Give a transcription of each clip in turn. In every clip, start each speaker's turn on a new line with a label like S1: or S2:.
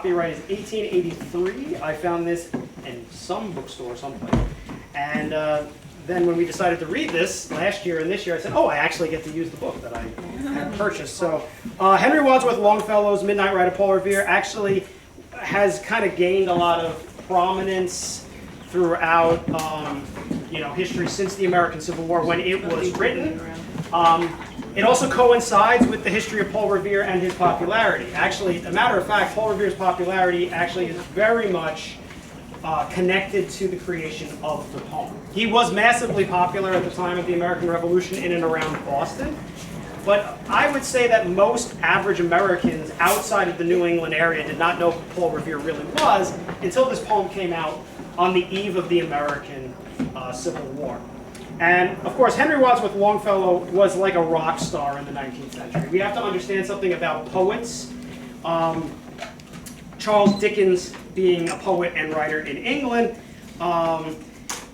S1: copyright is 1883. I found this in some bookstore someplace. And then when we decided to read this last year and this year, I said, oh, I actually get to use the book that I had purchased. So Henry Wadsworth Longfellow's Midnight Ride of Paul Revere actually has kind of gained a lot of prominence throughout history since the American Civil War when it was written. It also coincides with the history of Paul Revere and his popularity. Actually, as a matter of fact, Paul Revere's popularity actually is very much connected to the creation of the poem. He was massively popular at the time of the American Revolution in and around Boston, but I would say that most average Americans outside of the New England area did not know who Paul Revere really was until this poem came out on the eve of the American Civil War. And of course, Henry Wadsworth Longfellow was like a rock star in the 19th century. We have to understand something about poets. Charles Dickens being a poet and writer in England,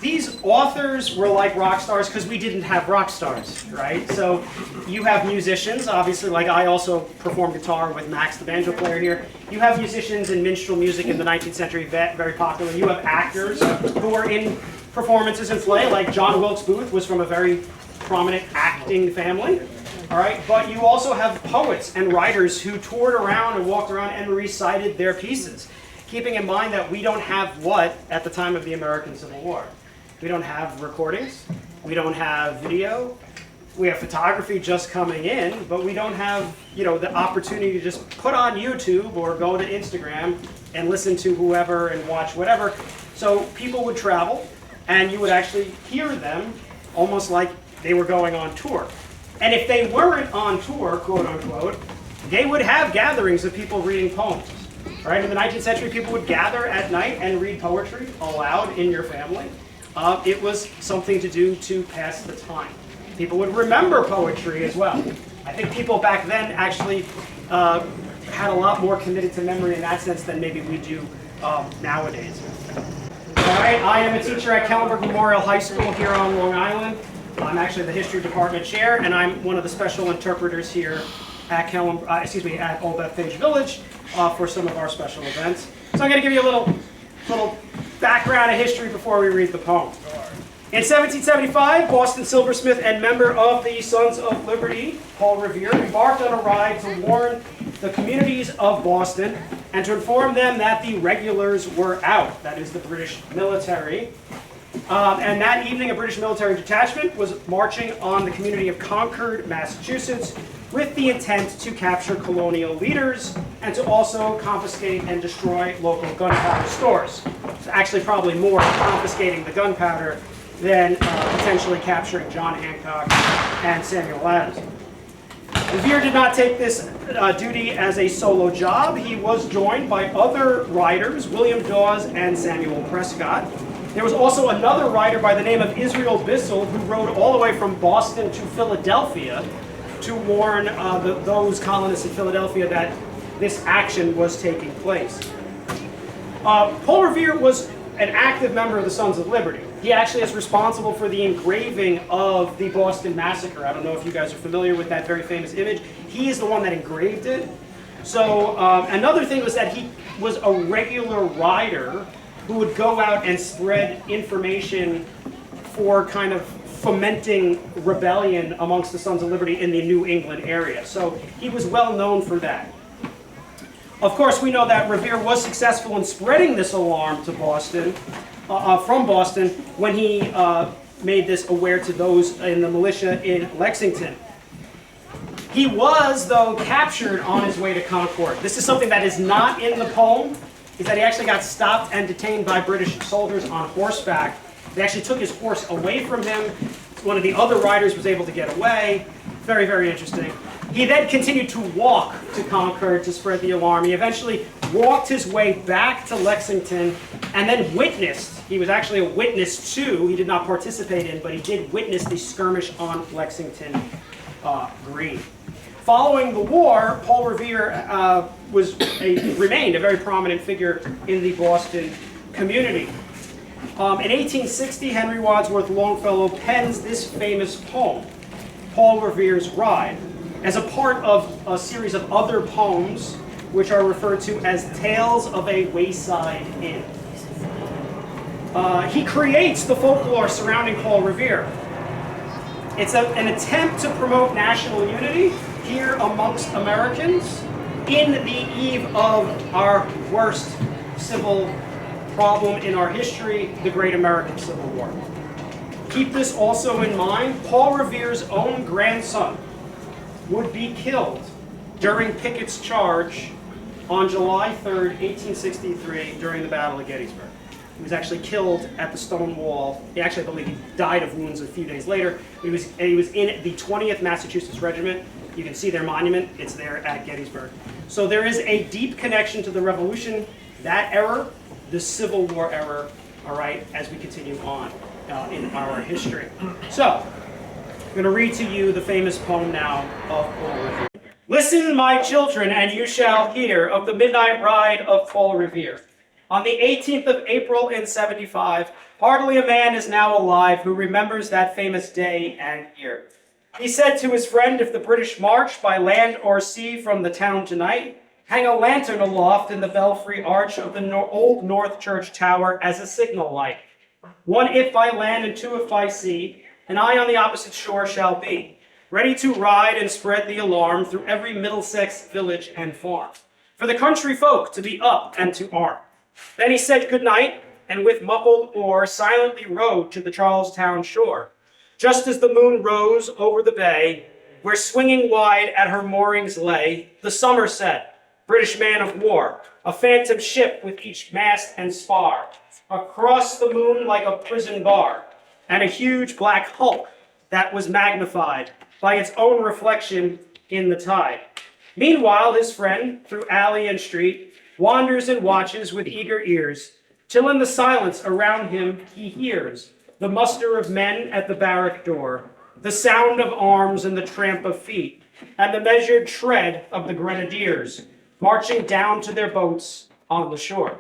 S1: these authors were like rock stars because we didn't have rock stars, right? So you have musicians, obviously, like I also perform guitar with Max, the banjo player here. You have musicians in minstrel music in the 19th century, very popular. You have actors who are in performances in play, like John Wilkes Booth was from a very prominent acting family. All right, but you also have poets and writers who toured around and walked around and recited their pieces, keeping in mind that we don't have what at the time of the American Civil War? We don't have recordings, we don't have video, we have photography just coming in, but we don't have, the opportunity to just put on YouTube or go to Instagram and listen to whoever and watch whatever. So people would travel and you would actually hear them almost like they were going on tour. And if they weren't on tour, quote unquote, they would have gatherings of people reading poems. Right? In the 19th century, people would gather at night and read poetry aloud in your family. It was something to do to pass the time. People would remember poetry as well. I think people back then actually had a lot more committed to memory in that sense than maybe we do nowadays. All right, I am a teacher at Kellenberg Memorial High School here on Long Island. I'm actually the history department chair, and I'm one of the special interpreters here at Old Bethpage Village for some of our special events. So I'm going to give you a little background of history before we read the poem. In 1775, Boston silversmith and member of the Sons of Liberty, Paul Revere, embarked on a ride to warn the communities of Boston and to inform them that the regulars were out, that is the British military. And that evening, a British military detachment was marching on the community of Concord, Massachusetts, with the intent to capture colonial leaders and to also confiscate and destroy local gunpowder stores. It's actually probably more confiscating the gunpowder than potentially capturing John Hancock and Samuel Adams. Revere did not take this duty as a solo job. He was joined by other riders, William Dawes and Samuel Prescott. There was also another rider by the name of Israel Bissell who rode all the way from Boston to Philadelphia to warn those colonists in Philadelphia that this action was taking place. Paul Revere was an active member of the Sons of Liberty. He actually is responsible for the engraving of the Boston Massacre. I don't know if you guys are familiar with that very famous image. He is the one that engraved it. So another thing was that he was a regular rider who would go out and spread information for kind of fomenting rebellion amongst the Sons of Liberty in the New England area. So he was well known for that. Of course, we know that Revere was successful in spreading this alarm to Boston, from Boston, when he made this aware to those in the militia in Lexington. He was, though, captured on his way to Concord. This is something that is not in the poem, is that he actually got stopped and detained by British soldiers on horseback. They actually took his horse away from him. One of the other riders was able to get away. Very, very interesting. He then continued to walk to Concord to spread the alarm. He eventually walked his way back to Lexington and then witnessed, he was actually a witness to, he did not participate in, but he did witness the skirmish on Lexington Green. Following the war, Paul Revere remained a very prominent figure in the Boston community. In 1860, Henry Wadsworth Longfellow pens this famous poem, Paul Reveres Ride, as a part of a series of other poems which are referred to as Tales of a Wayside Inn. He creates the folklore surrounding Paul Revere. It's an attempt to promote national unity here amongst Americans in the eve of our worst civil problem in our history, the Great American Civil War. Keep this also in mind. Paul Revere's own grandson would be killed during Pickett's charge on July 3rd, 1863, during the Battle of Gettysburg. He was actually killed at the stone wall. I believe he died of wounds a few days later. He was in the 20th Massachusetts Regiment. You can see their monument. It's there at Gettysburg. So there is a deep connection to the Revolution, that era, the Civil War era, all right, as we continue on in our history. So, I'm going to read to you the famous poem now of Paul Revere. Listen, my children, and you shall hear of the midnight ride of Paul Revere. On the 18th of April in 75, hardly a man is now alive who remembers that famous day and year. He said to his friend, if the British march by land or sea from the town tonight, hang a lantern aloft in the belfry arch of the old North Church tower as a signal light. One if by land and two if by sea, and I on the opposite shore shall be, ready to ride and spread the alarm through every Middlesex village and farm, for the country folk to be up and to arm. Then he said good night, and with muffled oar silently rowed to the Charlestown shore, just as the moon rose over the bay, where swinging wide at her moorings lay the Somerset, British man of war, a phantom ship with each mast and spar, across the moon like a prison bar, and a huge black hulk that was magnified by its own reflection in the tide. Meanwhile, his friend, through alley and street, wanders and watches with eager ears, till in the silence around him he hears the muster of men at the barrack door, the sound of arms and the tramp of feet, and the measured tread of the grenadiers, marching down to their boats on the shore.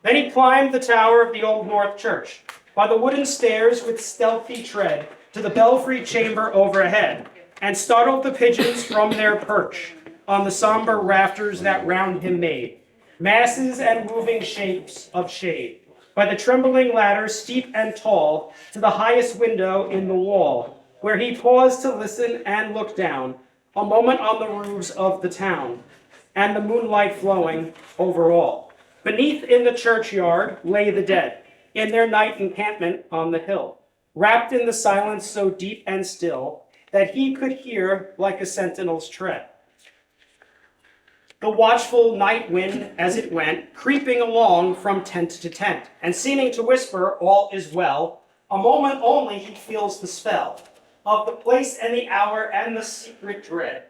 S1: Then he climbed the tower of the old North Church, by the wooden stairs with stealthy tread, to the belfry chamber overhead, and startled the pigeons from their perch on the somber rafters that round him made masses and moving shapes of shade, by the trembling ladder steep and tall, to the highest window in the wall, where he paused to listen and look down, a moment on the roofs of the town, and the moonlight flowing over all. Beneath in the churchyard lay the dead, in their night encampment on the hill, wrapped in the silence so deep and still, that he could hear like a sentinel's tread. The watchful night wind, as it went, creeping along from tent to tent, and seeming to whisper, all is well, a moment only he feels the spell of the place and the hour and the secret dread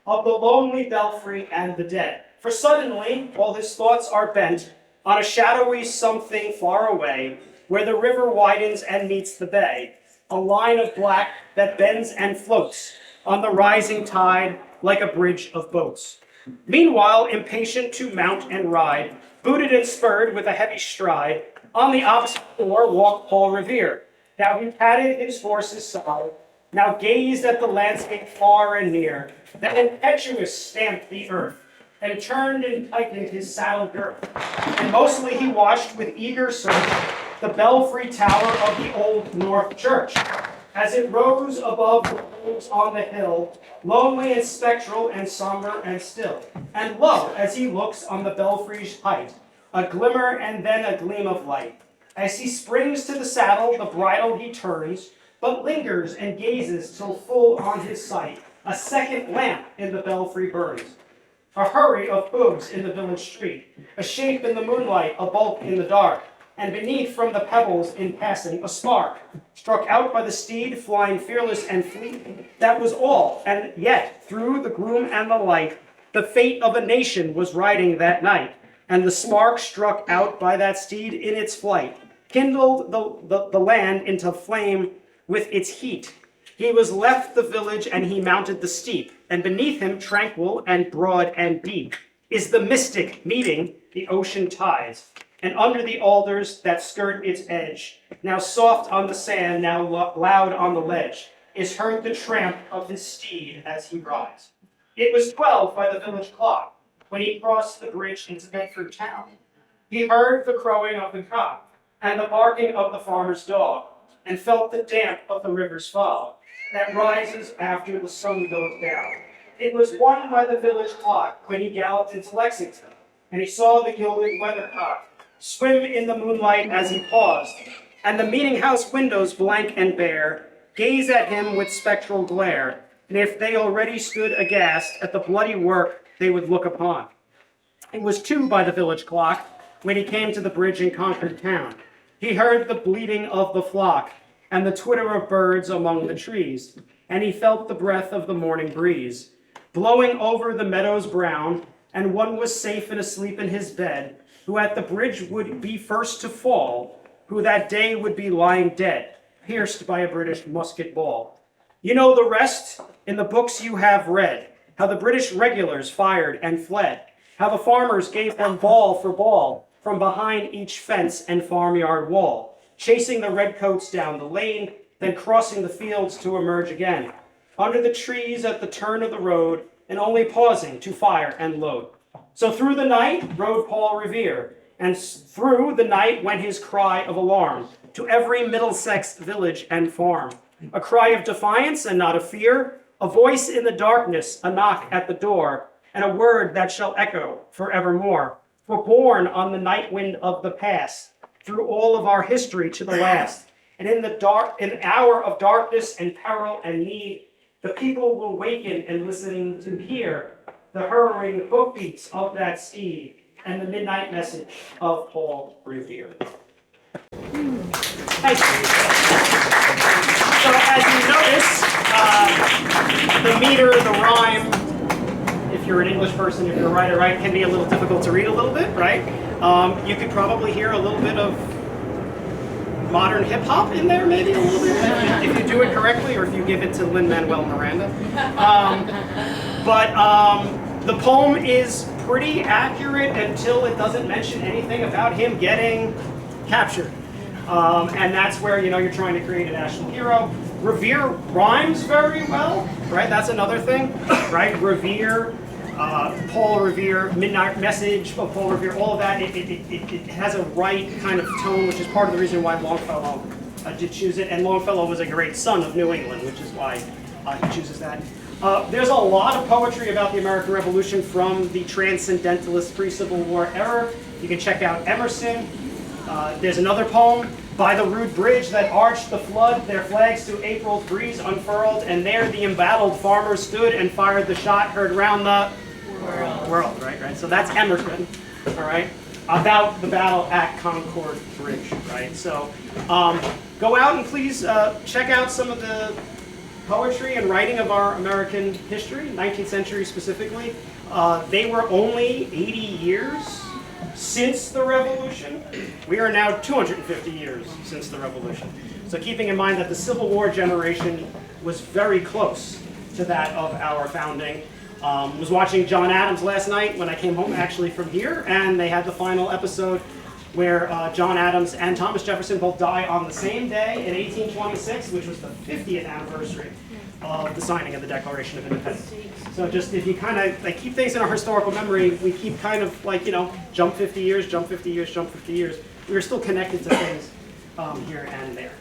S1: of the lonely belfry and the dead. For suddenly, while his thoughts are bent on a shadowy something far away, where the river widens and meets the bay, a line of black that bends and floats on the rising tide like a bridge of boats. Meanwhile, impatient to mount and ride, booted and spurred with a heavy stride, on the opposite shore walked Paul Revere. Now he patted his horse's side, now gazed at the landscape far and near, then impetuous stamped the earth, and turned and tightened his saddle girth. And mostly he watched with eager search the belfry tower of the old North Church, as it rose above the roofs on the hill, lonely and spectral and somber and still. And lo, as he looks on the belfry's height, a glimmer and then a gleam of light. As he springs to the saddle, the bridle he turns, but lingers and gazes till full on his sight a second lamp in the belfry burns. A hurry of hooves in the village street, a shape in the moonlight, a bulk in the dark, and beneath from the pebbles in passing a spark, struck out by the steed flying fearless and fleet. That was all, and yet through the gloom and the light, the fate of a nation was riding that night, and the spark struck out by that steed in its flight, kindled the land into flame with its heat. He was left the village and he mounted the steep, and beneath him, tranquil and broad and deep, is the mystic meeting the ocean tides, and under the alders that skirt its edge, now soft on the sand, now loud on the ledge, is heard the tramp of his steed as he rides. It was 12 by the village clock, when he crossed the bridge into Bedford town. He heard the crowing of the cock and the barking of the farmer's dog, and felt the damp of the river's fall that rises after the sun goes down. It was won by the village clock when he galloped into Lexington, and he saw the gilded weathercock swim in the moonlight as he paused, and the meeting house windows blank and bare gaze at him with spectral glare, and if they already stood aghast at the bloody work they would look upon. It was 2 by the village clock when he came to the bridge in Concord town. He heard the bleating of the flock and the twitter of birds among the trees, and he felt the breath of the morning breeze blowing over the meadows brown, and one was safe and asleep in his bed, who at the bridge would be first to fall, who that day would be lying dead, pierced by a British musket ball. You know the rest in the books you have read, how the British regulars fired and fled, how the farmers gave them ball for ball from behind each fence and farmyard wall, chasing the redcoats down the lane, then crossing the fields to emerge again, under the trees at the turn of the road, and only pausing to fire and load. So through the night rode Paul Revere, and through the night went his cry of alarm to every Middlesex village and farm, a cry of defiance and not of fear, a voice in the darkness, a knock at the door, and a word that shall echo forevermore. For born on the night wind of the past, through all of our history to the last, and in an hour of darkness and peril and need, the people will waken and listening to hear the hurrying hoofbeats of that steed and the midnight message of Paul Revere. Thank you. So as you notice, the meter, the rhyme, if you're an English person, if you're a writer, right, can be a little difficult to read a little bit, right? You could probably hear a little bit of modern hip hop in there, maybe a little bit, if you do it correctly, or if you give it to Lin-Manuel Miranda. The poem is pretty accurate until it doesn't mention anything about him getting captured. And that's where, you're trying to create a national hero. Revere rhymes very well, right? That's another thing, right? Revere, Paul Revere, Midnight Message of Paul Revere, all of that, it has a right kind of tone, which is part of the reason why Longfellow did choose it. And Longfellow was a great son of New England, which is why he chooses that. There's a lot of poetry about the American Revolution from the transcendentalist pre-Civil War era. You can check out Emerson. There's another poem, by the rude bridge that arched the flood, their flags to April's breeze unfurled, and there the embattled farmers stood and fired the shot heard round the world, right? So that's Emerson, all right, about the battle at Concord Bridge, right? So go out and please check out some of the poetry and writing of our American history, 19th century specifically. They were only 80 years since the Revolution. We are now 250 years since the Revolution. So keeping in mind that the Civil War generation was very close to that of our founding. Was watching John Adams last night when I came home actually from here, and they had the final episode where John Adams and Thomas Jefferson both die on the same day in 1826, which was the 50th anniversary of the signing of the Declaration of Independence. So just if you kind of keep things in our historical memory, we keep kind of jump 50 years, jump 50 years, jump 50 years. We are still connected to things here and there.